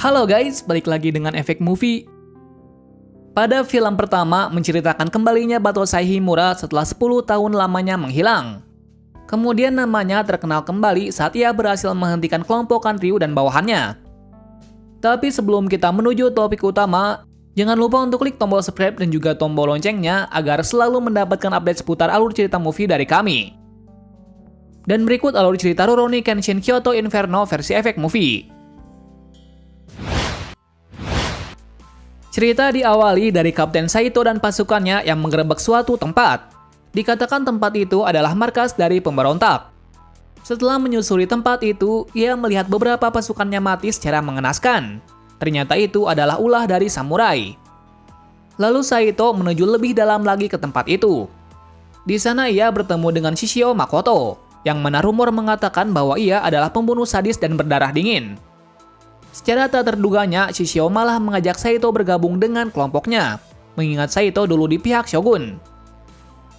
Halo guys, balik lagi dengan Efek Movie. Pada film pertama menceritakan kembalinya Batosai Himura setelah 10 tahun lamanya menghilang. Kemudian namanya terkenal kembali saat ia berhasil menghentikan kelompok Ryu dan bawahannya. Tapi sebelum kita menuju topik utama, jangan lupa untuk klik tombol subscribe dan juga tombol loncengnya agar selalu mendapatkan update seputar alur cerita movie dari kami. Dan berikut alur cerita Rurouni Kenshin Kyoto Inferno versi Efek Movie. Cerita diawali dari Kapten Saito dan pasukannya yang menggerebek suatu tempat. Dikatakan tempat itu adalah markas dari pemberontak. Setelah menyusuri tempat itu, ia melihat beberapa pasukannya mati secara mengenaskan. Ternyata itu adalah ulah dari samurai. Lalu Saito menuju lebih dalam lagi ke tempat itu. Di sana ia bertemu dengan Shishio Makoto, yang mana rumor mengatakan bahwa ia adalah pembunuh sadis dan berdarah dingin. Secara tak terduganya, Shishio malah mengajak Saito bergabung dengan kelompoknya, mengingat Saito dulu di pihak Shogun.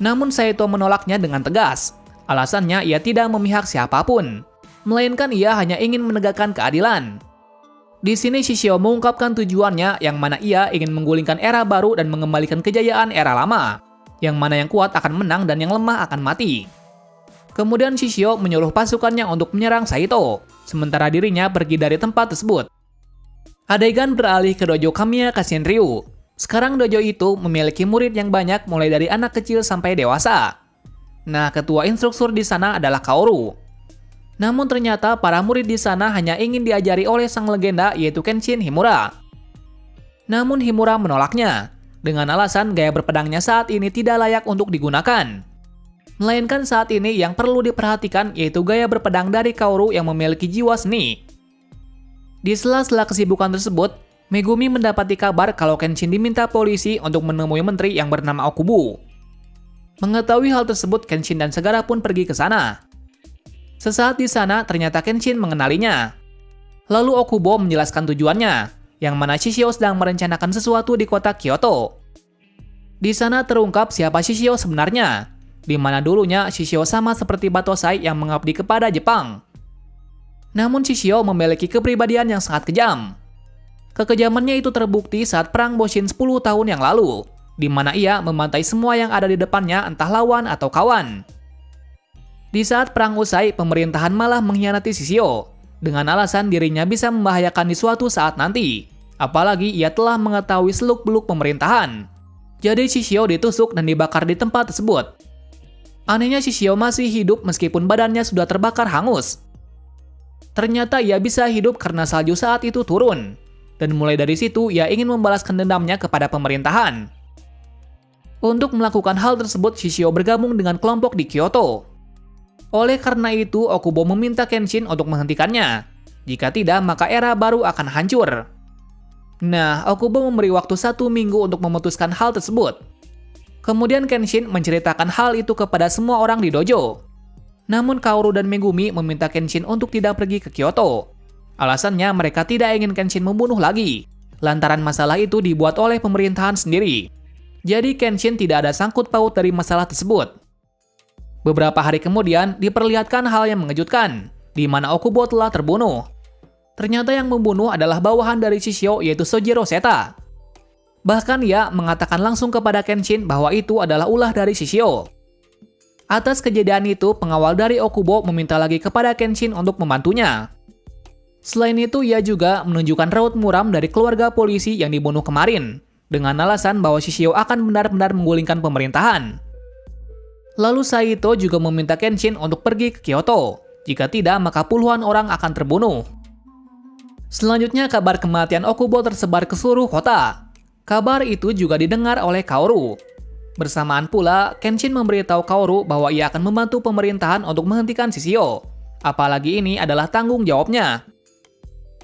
Namun Saito menolaknya dengan tegas. Alasannya ia tidak memihak siapapun, melainkan ia hanya ingin menegakkan keadilan. Di sini Shishio mengungkapkan tujuannya yang mana ia ingin menggulingkan era baru dan mengembalikan kejayaan era lama, yang mana yang kuat akan menang dan yang lemah akan mati. Kemudian Shishio menyuruh pasukannya untuk menyerang Saito, sementara dirinya pergi dari tempat tersebut. Adegan beralih ke dojo Kamiya Kashinryu. Sekarang dojo itu memiliki murid yang banyak mulai dari anak kecil sampai dewasa. Nah, ketua instruktur di sana adalah Kaoru. Namun ternyata para murid di sana hanya ingin diajari oleh sang legenda yaitu Kenshin Himura. Namun Himura menolaknya, dengan alasan gaya berpedangnya saat ini tidak layak untuk digunakan. Melainkan saat ini yang perlu diperhatikan yaitu gaya berpedang dari Kaoru yang memiliki jiwa seni. Di sela-sela kesibukan tersebut, Megumi mendapati kabar kalau Kenshin diminta polisi untuk menemui menteri yang bernama Okubo. Mengetahui hal tersebut, Kenshin dan Segara pun pergi ke sana. Sesaat di sana, ternyata Kenshin mengenalinya. Lalu Okubo menjelaskan tujuannya, yang mana Shishio sedang merencanakan sesuatu di kota Kyoto. Di sana terungkap siapa Shishio sebenarnya, di mana dulunya Shishio sama seperti Batosai yang mengabdi kepada Jepang. Namun Shishio memiliki kepribadian yang sangat kejam. Kekejamannya itu terbukti saat perang Boshin 10 tahun yang lalu, di mana ia membantai semua yang ada di depannya entah lawan atau kawan. Di saat perang usai, pemerintahan malah mengkhianati Shishio, dengan alasan dirinya bisa membahayakan di suatu saat nanti, apalagi ia telah mengetahui seluk-beluk pemerintahan. Jadi Shishio ditusuk dan dibakar di tempat tersebut. Anehnya Shishio masih hidup meskipun badannya sudah terbakar hangus. Ternyata ia bisa hidup karena salju saat itu turun. Dan mulai dari situ ia ingin membalaskan dendamnya kepada pemerintahan. Untuk melakukan hal tersebut, Shishio bergabung dengan kelompok di Kyoto. Oleh karena itu, Okubo meminta Kenshin untuk menghentikannya. Jika tidak, maka era baru akan hancur. Nah, Okubo memberi waktu 1 minggu untuk memutuskan hal tersebut. Kemudian Kenshin menceritakan hal itu kepada semua orang di dojo. Namun Kaoru dan Megumi meminta Kenshin untuk tidak pergi ke Kyoto. Alasannya mereka tidak ingin Kenshin membunuh lagi, lantaran masalah itu dibuat oleh pemerintahan sendiri. Jadi Kenshin tidak ada sangkut paut dari masalah tersebut. Beberapa hari kemudian diperlihatkan hal yang mengejutkan, di mana Okubo telah terbunuh. Ternyata yang membunuh adalah bawahan dari Shishio yaitu Sojiro Seta. Bahkan ia mengatakan langsung kepada Kenshin bahwa itu adalah ulah dari Shishio. Atas kejadian itu, pengawal dari Okubo meminta lagi kepada Kenshin untuk membantunya. Selain itu, ia juga menunjukkan raut muram dari keluarga polisi yang dibunuh kemarin, dengan alasan bahwa Shishio akan benar-benar menggulingkan pemerintahan. Lalu Saito juga meminta Kenshin untuk pergi ke Kyoto. Jika tidak, maka puluhan orang akan terbunuh. Selanjutnya, kabar kematian Okubo tersebar ke seluruh kota. Kabar itu juga didengar oleh Kaoru. Bersamaan pula, Kenshin memberitahu Kaoru bahwa ia akan membantu pemerintahan untuk menghentikan Shishio. Apalagi ini adalah tanggung jawabnya.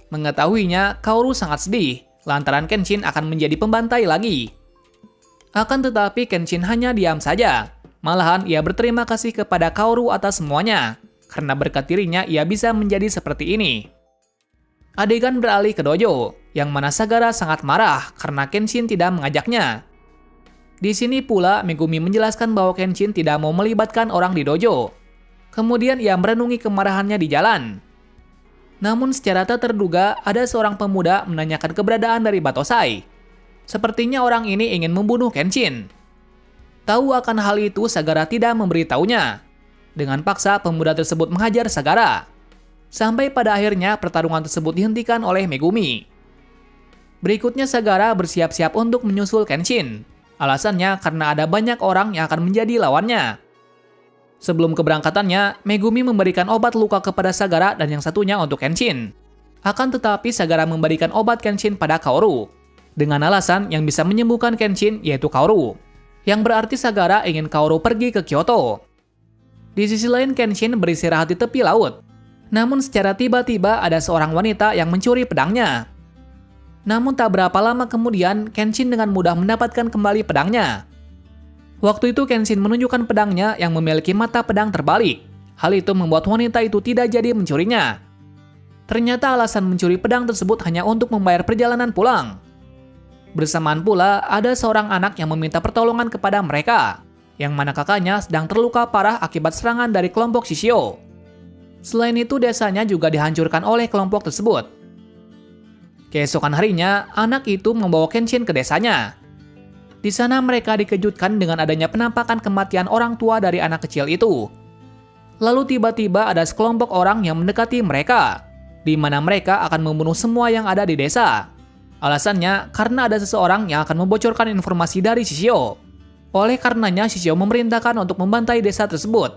Mengetahuinya, Kaoru sangat sedih, lantaran Kenshin akan menjadi pembantai lagi. Akan tetapi Kenshin hanya diam saja. Malahan ia berterima kasih kepada Kaoru atas semuanya, karena berkat dirinya ia bisa menjadi seperti ini. Adegan beralih ke dojo, yang mana Sagara sangat marah karena Kenshin tidak mengajaknya. Di sini pula Megumi menjelaskan bahwa Kenshin tidak mau melibatkan orang di dojo. Kemudian ia merenungi kemarahannya di jalan. Namun secara tak terduga, ada seorang pemuda menanyakan keberadaan dari Batosai. Sepertinya orang ini ingin membunuh Kenshin. Tahu akan hal itu, Sagara tidak memberitahunya. Dengan paksa, pemuda tersebut menghajar Sagara. Sampai pada akhirnya pertarungan tersebut dihentikan oleh Megumi. Berikutnya Sagara bersiap-siap untuk menyusul Kenshin. Alasannya karena ada banyak orang yang akan menjadi lawannya. Sebelum keberangkatannya, Megumi memberikan obat luka kepada Sagara dan yang satunya untuk Kenshin. Akan tetapi Sagara memberikan obat Kenshin pada Kaoru, dengan alasan yang bisa menyembuhkan Kenshin yaitu Kaoru. Yang berarti Sagara ingin Kaoru pergi ke Kyoto. Di sisi lain Kenshin beristirahat di tepi laut. Namun secara tiba-tiba ada seorang wanita yang mencuri pedangnya. Namun tak berapa lama kemudian Kenshin dengan mudah mendapatkan kembali pedangnya. Waktu itu Kenshin menunjukkan pedangnya yang memiliki mata pedang terbalik. Hal itu membuat wanita itu tidak jadi mencurinya. Ternyata alasan mencuri pedang tersebut hanya untuk membayar perjalanan pulang. Bersamaan pula ada seorang anak yang meminta pertolongan kepada mereka, yang mana kakaknya sedang terluka parah akibat serangan dari kelompok Shishio. Selain itu desanya juga dihancurkan oleh kelompok tersebut. Keesokan harinya, anak itu membawa Kenshin ke desanya. Di sana mereka dikejutkan dengan adanya penampakan kematian orang tua dari anak kecil itu. Lalu tiba-tiba ada sekelompok orang yang mendekati mereka, di mana mereka akan membunuh semua yang ada di desa. Alasannya karena ada seseorang yang akan membocorkan informasi dari Shishio. Oleh karenanya Shishio memerintahkan untuk membantai desa tersebut.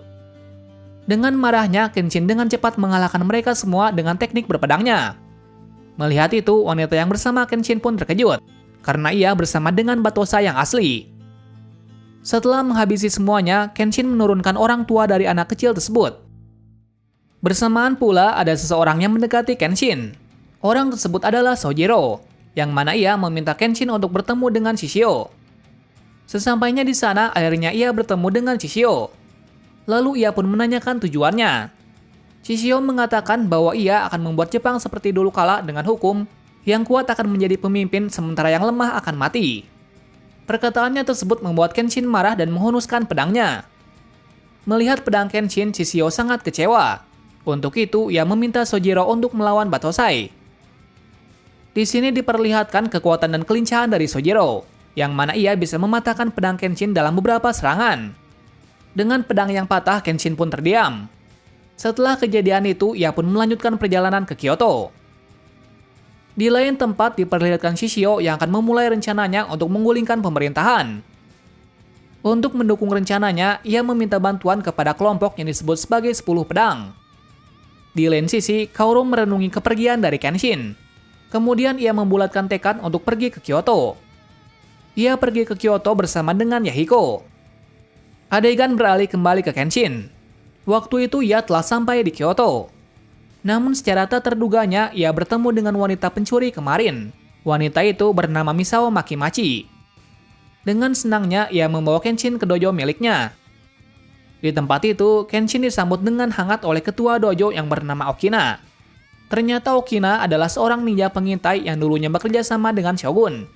Dengan marahnya, Kenshin dengan cepat mengalahkan mereka semua dengan teknik berpedangnya. Melihat itu, wanita yang bersama Kenshin pun terkejut, karena ia bersama dengan Batosai yang asli. Setelah menghabisi semuanya, Kenshin menurunkan orang tua dari anak kecil tersebut. Bersamaan pula ada seseorang yang mendekati Kenshin. Orang tersebut adalah Sojiro, yang mana ia meminta Kenshin untuk bertemu dengan Shishio. Sesampainya di sana, akhirnya ia bertemu dengan Shishio. Lalu ia pun menanyakan tujuannya. Shishio mengatakan bahwa ia akan membuat Jepang seperti dulu kala dengan hukum, yang kuat akan menjadi pemimpin sementara yang lemah akan mati. Perkataannya tersebut membuat Kenshin marah dan menghunuskan pedangnya. Melihat pedang Kenshin, Shishio sangat kecewa. Untuk itu, ia meminta Sojiro untuk melawan Batosai. Di sini diperlihatkan kekuatan dan kelincahan dari Sojiro, yang mana ia bisa mematahkan pedang Kenshin dalam beberapa serangan. Dengan pedang yang patah, Kenshin pun terdiam. Setelah kejadian itu, ia pun melanjutkan perjalanan ke Kyoto. Di lain tempat diperlihatkan Shishio yang akan memulai rencananya untuk menggulingkan pemerintahan. Untuk mendukung rencananya, ia meminta bantuan kepada kelompok yang disebut sebagai 10 pedang. Di lain sisi, Kaoru merenungi kepergian dari Kenshin. Kemudian ia membulatkan tekad untuk pergi ke Kyoto. Ia pergi ke Kyoto bersama dengan Yahiko. Adegan beralih kembali ke Kenshin. Waktu itu ia telah sampai di Kyoto. Namun secara tak terduganya ia bertemu dengan wanita pencuri kemarin. Wanita itu bernama Misao Makimachi. Dengan senangnya ia membawa Kenshin ke dojo miliknya. Di tempat itu, Kenshin disambut dengan hangat oleh ketua dojo yang bernama Okina. Ternyata Okina adalah seorang ninja pengintai yang dulunya bekerja sama dengan Shogun.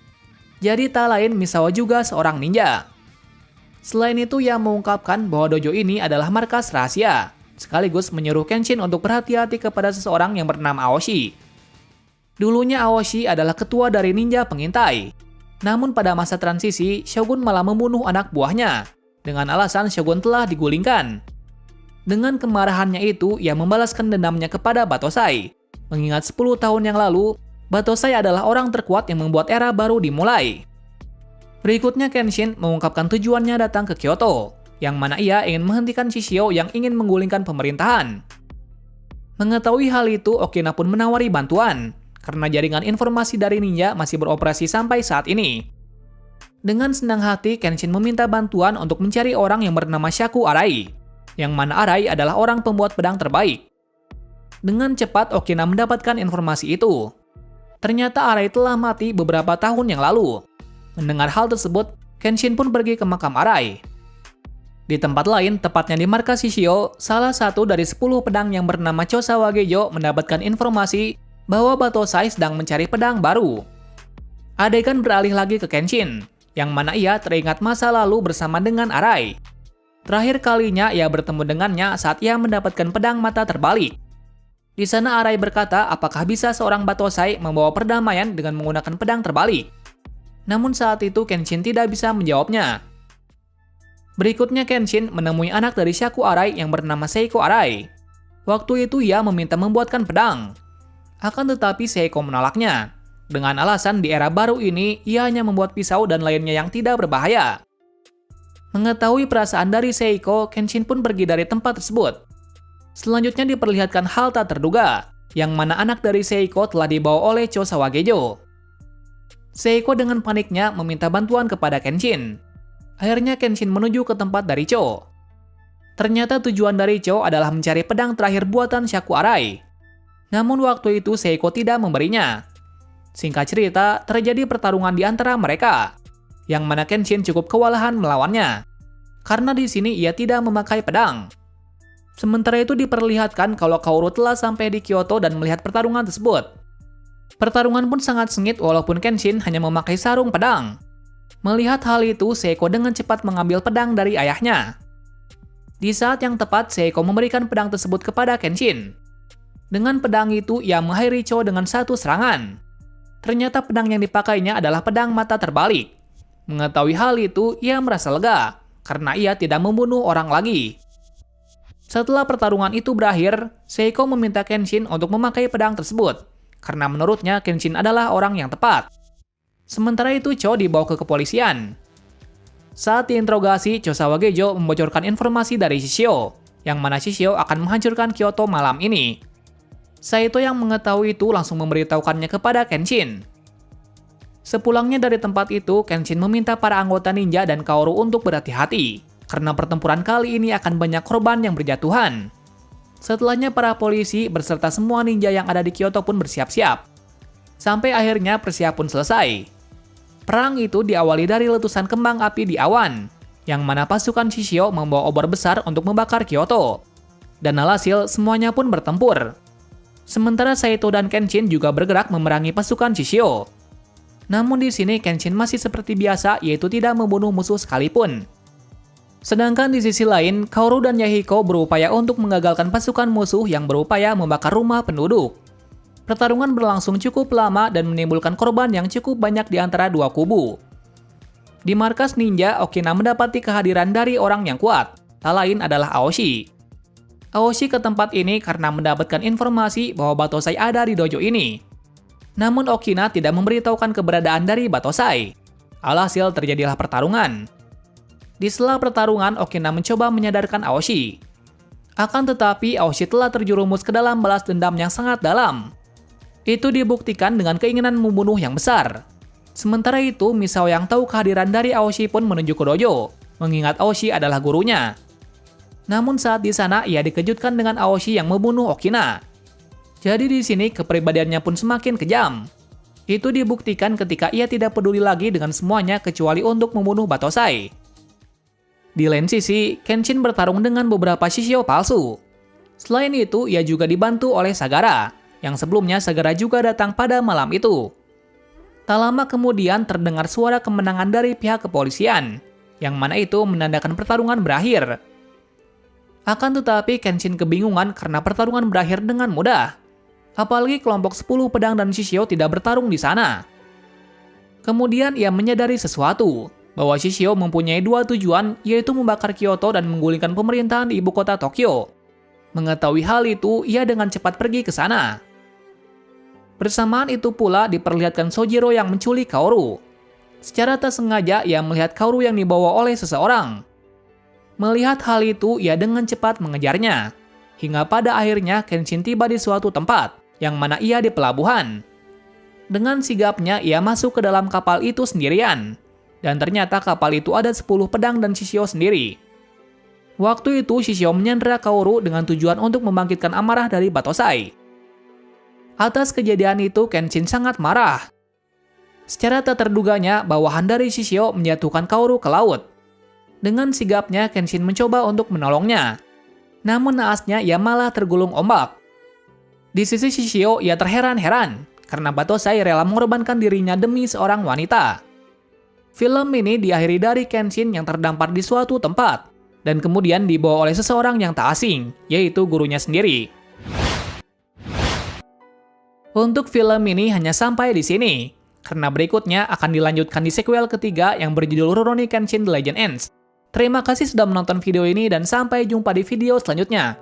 Jadi tak lain Misao juga seorang ninja. Selain itu ia mengungkapkan bahwa dojo ini adalah markas rahasia, sekaligus menyuruh Kenshin untuk berhati-hati kepada seseorang yang bernama Aoshi. Dulunya Aoshi adalah ketua dari ninja pengintai. Namun pada masa transisi, Shogun malah membunuh anak buahnya, dengan alasan Shogun telah digulingkan. Dengan kemarahannya itu, ia membalaskan dendamnya kepada Batosai. Mengingat 10 tahun yang lalu, Batosai adalah orang terkuat yang membuat era baru dimulai. Berikutnya Kenshin mengungkapkan tujuannya datang ke Kyoto, yang mana ia ingin menghentikan Shishio yang ingin menggulingkan pemerintahan. Mengetahui hal itu, Okina pun menawari bantuan, karena jaringan informasi dari ninja masih beroperasi sampai saat ini. Dengan senang hati, Kenshin meminta bantuan untuk mencari orang yang bernama Shaku Arai, yang mana Arai adalah orang pembuat pedang terbaik. Dengan cepat, Okina mendapatkan informasi itu. Ternyata Arai telah mati beberapa tahun yang lalu. Mendengar hal tersebut, Kenshin pun pergi ke makam Arai. Di tempat lain, tepatnya di markas Shishio, salah satu dari 10 pedang yang bernama Chosawa Gejo mendapatkan informasi bahwa Batosai sedang mencari pedang baru. Adegan beralih lagi ke Kenshin, yang mana ia teringat masa lalu bersama dengan Arai. Terakhir kalinya ia bertemu dengannya saat ia mendapatkan pedang mata terbalik. Di sana Arai berkata apakah bisa seorang Batosai membawa perdamaian dengan menggunakan pedang terbalik. Namun saat itu Kenshin tidak bisa menjawabnya. Berikutnya Kenshin menemui anak dari Shaku Arai yang bernama Seiko Arai. Waktu itu ia meminta membuatkan pedang. Akan tetapi Seiko menolaknya. Dengan alasan di era baru ini ia hanya membuat pisau dan lainnya yang tidak berbahaya. Mengetahui perasaan dari Seiko, Kenshin pun pergi dari tempat tersebut. Selanjutnya diperlihatkan hal tak terduga, yang mana anak dari Seiko telah dibawa oleh Cho Sawagejo. Seiko dengan paniknya meminta bantuan kepada Kenshin. Akhirnya Kenshin menuju ke tempat dari Cho. Ternyata tujuan dari Cho adalah mencari pedang terakhir buatan Shaku Arai. Namun waktu itu Seiko tidak memberinya. Singkat cerita, terjadi pertarungan di antara mereka, yang mana Kenshin cukup kewalahan melawannya, karena di sini ia tidak memakai pedang. Sementara itu diperlihatkan kalau Kaoru telah sampai di Kyoto dan melihat pertarungan tersebut. Pertarungan pun sangat sengit walaupun Kenshin hanya memakai sarung pedang. Melihat hal itu, Seiko dengan cepat mengambil pedang dari ayahnya. Di saat yang tepat, Seiko memberikan pedang tersebut kepada Kenshin. Dengan pedang itu, ia mengakhiri Cho dengan satu serangan. Ternyata pedang yang dipakainya adalah pedang mata terbalik. Mengetahui hal itu, ia merasa lega, karena ia tidak membunuh orang lagi. Setelah pertarungan itu berakhir, Seiko meminta Kenshin untuk memakai pedang tersebut, karena menurutnya Kenshin adalah orang yang tepat. Sementara itu Cho dibawa ke kepolisian. Saat diinterogasi, Cho Sawagejo membocorkan informasi dari Shishio, yang mana Shishio akan menghancurkan Kyoto malam ini. Saito yang mengetahui itu langsung memberitahukannya kepada Kenshin. Sepulangnya dari tempat itu, Kenshin meminta para anggota ninja dan Kaoru untuk berhati-hati, karena pertempuran kali ini akan banyak korban yang berjatuhan. Setelahnya para polisi beserta semua ninja yang ada di Kyoto pun bersiap-siap. Sampai akhirnya persiapan pun selesai. Perang itu diawali dari letusan kembang api di awan, yang mana pasukan Shishio membawa obor besar untuk membakar Kyoto. Dan alhasil semuanya pun bertempur. Sementara Saito dan Kenshin juga bergerak memerangi pasukan Shishio. Namun di sini Kenshin masih seperti biasa, yaitu tidak membunuh musuh sekalipun. Sedangkan di sisi lain, Kaoru dan Yahiko berupaya untuk menggagalkan pasukan musuh yang berupaya membakar rumah penduduk. Pertarungan berlangsung cukup lama dan menimbulkan korban yang cukup banyak di antara dua kubu. Di markas ninja, Okina mendapati kehadiran dari orang yang kuat, tak lain adalah Aoshi. Aoshi ke tempat ini karena mendapatkan informasi bahwa Batosai ada di dojo ini. Namun Okina tidak memberitahukan keberadaan dari Batosai. Alhasil terjadilah pertarungan. Di sela pertarungan, Okina mencoba menyadarkan Aoshi. Akan tetapi, Aoshi telah terjerumus ke dalam balas dendam yang sangat dalam. Itu dibuktikan dengan keinginan membunuh yang besar. Sementara itu, Misao yang tahu kehadiran dari Aoshi pun menuju ke dojo, mengingat Aoshi adalah gurunya. Namun saat di sana, ia dikejutkan dengan Aoshi yang membunuh Okina. Jadi di sini kepribadiannya pun semakin kejam. Itu dibuktikan ketika ia tidak peduli lagi dengan semuanya kecuali untuk membunuh Batosai. Di lain sisi, Kenshin bertarung dengan beberapa Shishio palsu. Selain itu, ia juga dibantu oleh Sagara, yang sebelumnya Sagara juga datang pada malam itu. Tak lama kemudian terdengar suara kemenangan dari pihak kepolisian, yang mana itu menandakan pertarungan berakhir. Akan tetapi Kenshin kebingungan karena pertarungan berakhir dengan mudah. Apalagi kelompok 10 pedang dan Shishio tidak bertarung di sana. Kemudian ia menyadari sesuatu, bahwa Shishio mempunyai dua tujuan, yaitu membakar Kyoto dan menggulingkan pemerintahan di ibu kota Tokyo. Mengetahui hal itu, ia dengan cepat pergi ke sana. Bersamaan itu pula diperlihatkan Sojiro yang menculik Kaoru. Secara tak sengaja ia melihat Kaoru yang dibawa oleh seseorang. Melihat hal itu, ia dengan cepat mengejarnya. Hingga pada akhirnya Kenshin tiba di suatu tempat, yang mana ia di pelabuhan. Dengan sigapnya ia masuk ke dalam kapal itu sendirian. Dan ternyata kapal itu ada 10 pedang dan Shishio sendiri. Waktu itu Shishio menyandera Kaoru dengan tujuan untuk membangkitkan amarah dari Batosai. Atas kejadian itu Kenshin sangat marah. Secara tak terduganya, bawahan dari Shishio menjatuhkan Kaoru ke laut. Dengan sigapnya Kenshin mencoba untuk menolongnya. Namun naasnya ia malah tergulung ombak. Di sisi Shishio ia terheran-heran karena Batosai rela mengorbankan dirinya demi seorang wanita. Film ini diakhiri dari Kenshin yang terdampar di suatu tempat dan kemudian dibawa oleh seseorang yang tak asing, yaitu gurunya sendiri. Untuk film ini hanya sampai di sini, karena berikutnya akan dilanjutkan di sequel ketiga yang berjudul Rurouni Kenshin The Legend Ends. Terima kasih sudah menonton video ini dan sampai jumpa di video selanjutnya.